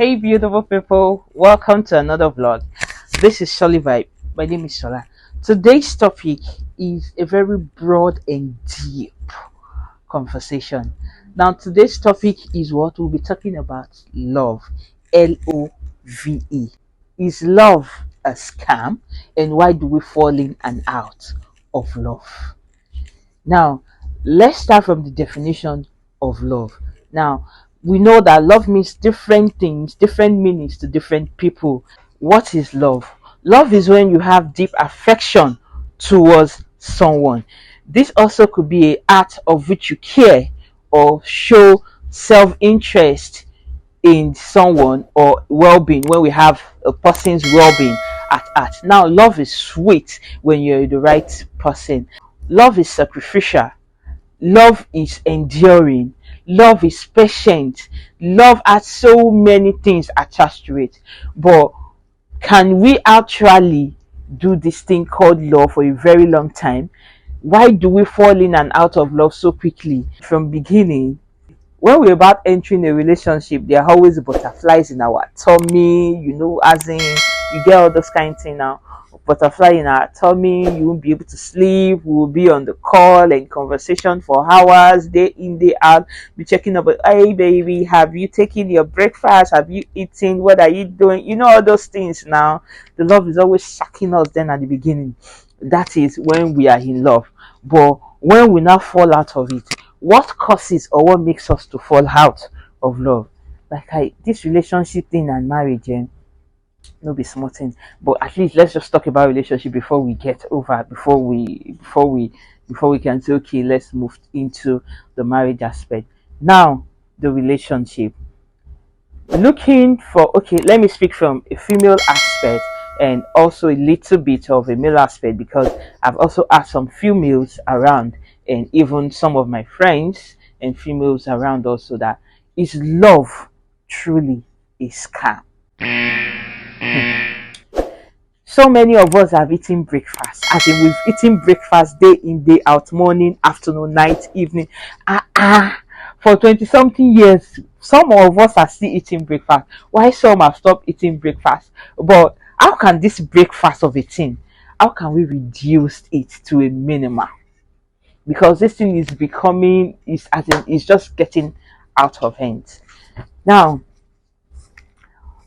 Hey beautiful people, welcome to another vlog. This is Sholi Vibe. My name is Shola. Today's topic is a very broad and deep conversation. Now today's topic is what we'll be talking about: love. Love. Is love a scam, and why do we fall in and out of love? Now, let's start from the definition of love. Now, we know that love means different things, different meanings to different people. What is love? Love is when you have deep affection towards someone. This also could be an act of which you care or show self interest in someone or well-being, when we have a person's well-being at heart. Now, love is sweet when you're the right person. Love is sacrificial. Love is enduring. Love is patient. Love has so many things attached to it. But can we actually do this thing called love for a very long time? Why do we fall in and out of love so quickly from beginning? When we're about entering a relationship, there are always butterflies in our tummy, as in you get all those kind of things now. Butterfly in our tummy, you won't be able to sleep, we will be on the call and conversation for hours, day in, day out, be checking up, hey baby, have you taken your breakfast? Have you eaten? What are you doing? All those things now. The love is always shocking us then at the beginning. That is when we are in love. But when we now fall out of it, what causes or what makes us to fall out of love? This relationship thing and marriage, no be small thing. But at least let's just talk about relationship before we get over, before we can say, okay, let's move into the marriage aspect. Now, the relationship. Looking for, okay, let me speak from a female aspect and also a little bit of a male aspect, because I've also asked some females around and even some of my friends and females around also, that is love truly a scam? So many of us have eaten breakfast, as in we've eaten breakfast day in, day out, morning, afternoon, night, evening. For 20 something years, some of us are still eating breakfast. Why some have stopped eating breakfast? But how can this breakfast of a thing, how can we reduce it to a minimum? Because this thing is becoming, it's just getting out of hand. Now,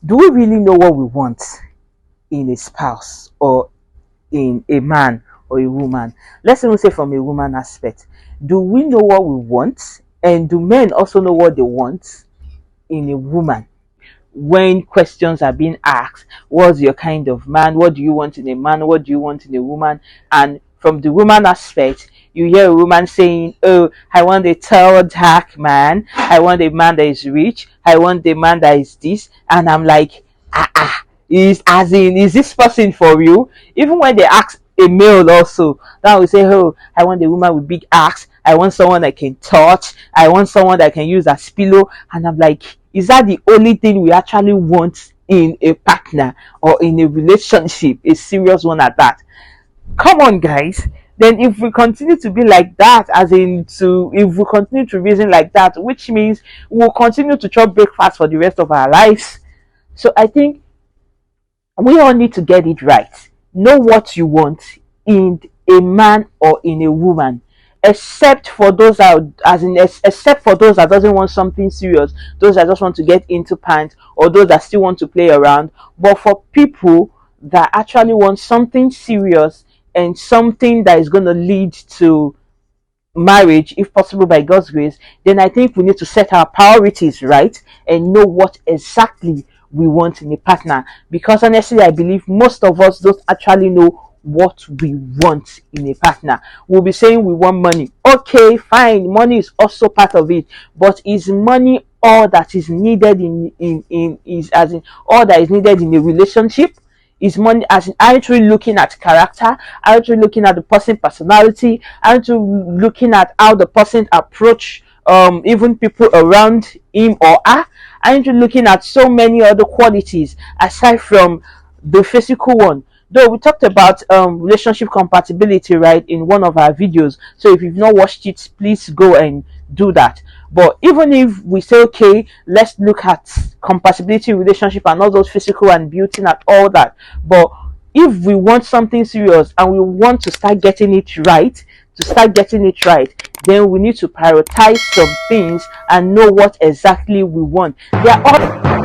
do we really know what we want in a spouse or in a man or a woman? Let's even say from a woman aspect. Do we know what we want? And do men also know what they want in a woman? When questions are being asked, what's your kind of man? What do you want in a man? What do you want in a woman? And from the woman aspect, you hear a woman saying, oh, I want a tall, dark man. I want a man that is rich. I want a man that is this. And I'm like, is this person for you? Even when they ask a male also, now we say, oh, I want a woman with big ass. I want someone I can touch. I want someone that I can use as pillow. And I'm like, is that the only thing we actually want in a partner or in a relationship, a serious one at that? Come on, guys. Then if we continue to be like that, if we continue to reason like that, which means we'll continue to chop breakfast for the rest of our lives. So I think we all need to get it right. Know what you want in a man or in a woman, except for those except for those that doesn't want something serious, those that just want to get into pants, or those that still want to play around. But for people that actually want something serious and something that is going to lead to marriage, if possible by God's grace, then I think we need to set our priorities right and know what exactly we want in a partner. Because honestly, I believe most of us don't actually know what we want in a partner. We'll be saying we want money. Okay, fine, money is also part of it, but is money all that is needed all that is needed in a relationship? Is money, aren't we looking at character? Aren't we looking at the person's personality? Aren't we looking at how the person approach even people around him or her? Aren't you looking at so many other qualities aside from the physical one? Though we talked about relationship compatibility, right, in one of our videos. So if you've not watched it, please go and do that. But even if we say, okay, let's look at compatibility, relationship, and all those physical and beauty and all that, but if we want something serious and we want to start getting it right, then we need to prioritize some things and know what exactly we want. There are